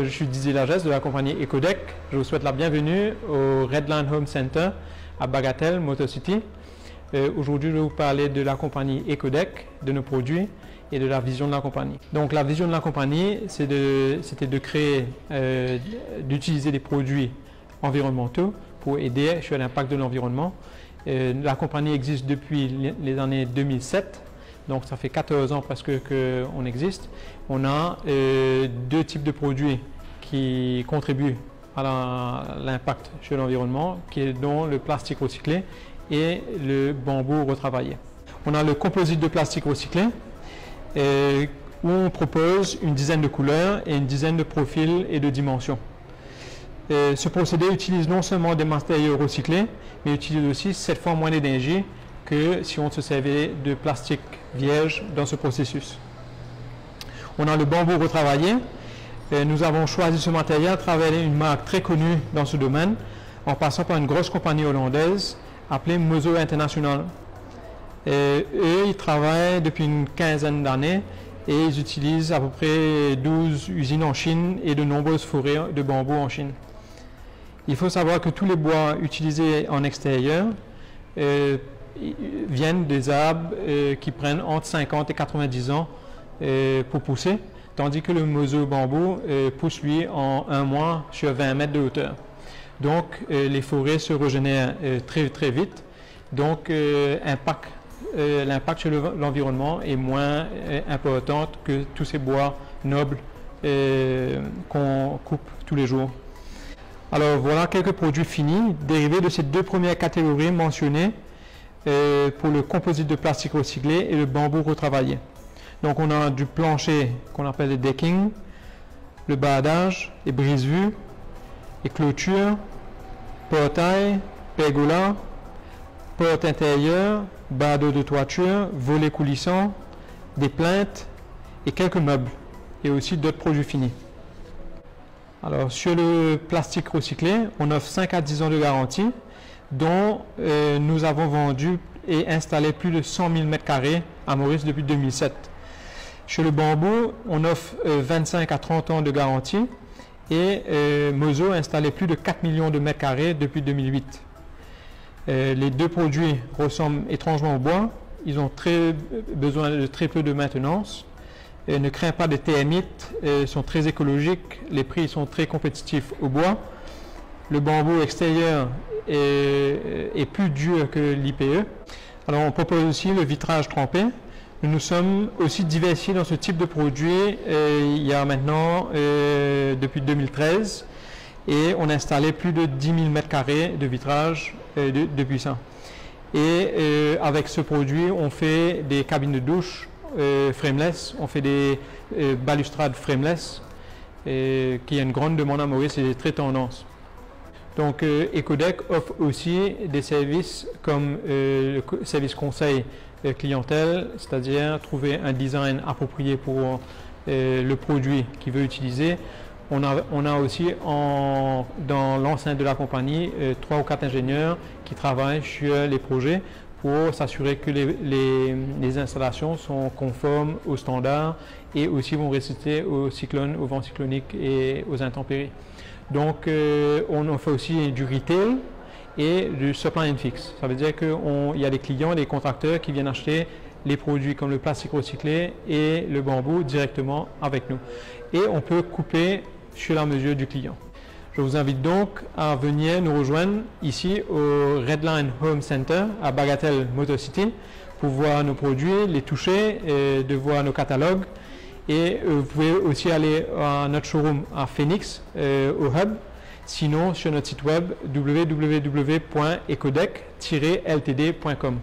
je suis Didier Lagesse de la compagnie Ecodec. Je vous souhaite la bienvenue au Redline Home Center à Bagatelle, Motor City. Aujourd'hui, je vais vous parler de la compagnie Ecodec, de nos produits et de la vision de la compagnie. Donc la vision de la compagnie, c'était de créer, d'utiliser des produits environnementaux pour aider sur l'impact de l'environnement. La compagnie existe depuis les années 2007. Donc ça fait 14 ans presque qu'on existe. On a deux types de produits qui contribuent à l'impact sur l'environnement, dont le plastique recyclé et le bambou retravaillé. On a le composite de plastique recyclé où on propose une dizaine de couleurs et une dizaine de profils et de dimensions. Ce procédé utilise non seulement des matériaux recyclés, mais utilise aussi 7 fois moins d'énergie que si on se servait de plastique vierge dans ce processus. On a le bambou retravaillé. Nous avons choisi ce matériel à travers une marque très connue dans ce domaine, en passant par une grosse compagnie hollandaise appelée Mozo International. Eux, ils travaillent depuis une quinzaine d'années et ils utilisent à peu près 12 usines en Chine et de nombreuses forêts de bambou en Chine. Il faut savoir que tous les bois utilisés en extérieur viennent des arbres qui prennent entre 50 et 90 ans pour pousser, tandis que le Mozo bambou pousse lui en un mois sur 20 mètres de hauteur. Donc les forêts se régénèrent très vite, donc l'impact sur l'environnement est moins important que tous ces bois nobles qu'on coupe tous les jours. Alors voilà quelques produits finis dérivés de ces deux premières catégories mentionnées pour le composite de plastique recyclé et le bambou retravaillé. Donc on a du plancher qu'on appelle le decking, le bardage, les brise-vues, les clôtures, portail, pergola, porte intérieure, bardeaux de toiture, volets coulissants, des plinthes et quelques meubles et aussi d'autres produits finis. Alors sur le plastique recyclé, on offre 5 à 10 ans de garantie, dont nous avons vendu et installé plus de 100 000 m² à Maurice depuis 2007. Chez le bambou, on offre 25 à 30 ans de garantie et Mozo a installé plus de 4 millions de mètres carrés depuis 2008. Les deux produits ressemblent étrangement au bois, ils ont besoin de très peu de maintenance, ne craignent pas de termites, sont très écologiques, les prix sont très compétitifs au bois. Le bambou extérieur est plus dur que l'IPE. Alors on propose aussi le vitrage trempé. Nous nous sommes aussi diversifiés dans ce type de produit il y a maintenant depuis 2013 et on a installé plus de 10 000 m² de vitrage depuis ça. Et avec ce produit, on fait des cabines de douche frameless, on fait des balustrades frameless qui a une grande demande à Maurice et très tendance. Donc Ecodec offre aussi des services comme le service conseil clientèle, c'est-à-dire trouver un design approprié pour le produit qu'il veut utiliser. On a aussi dans l'enceinte de la compagnie 3 ou 4 ingénieurs qui travaillent sur les projets pour s'assurer que les installations sont conformes aux standards et aussi vont résister aux cyclones, aux vents cycloniques et aux intempéries. Donc on fait aussi du retail et du supply and fix. Ça veut dire qu'il y a des clients, des contracteurs qui viennent acheter les produits comme le plastique recyclé et le bambou directement avec nous. Et on peut couper sur la mesure du client. Je vous invite donc à venir nous rejoindre ici au Redline Home Center à Bagatelle, Motor City pour voir nos produits, les toucher, et de voir nos catalogues. Et vous pouvez aussi aller à notre showroom à Phoenix, au Hub, sinon sur notre site web www.ecodec-ltd.com.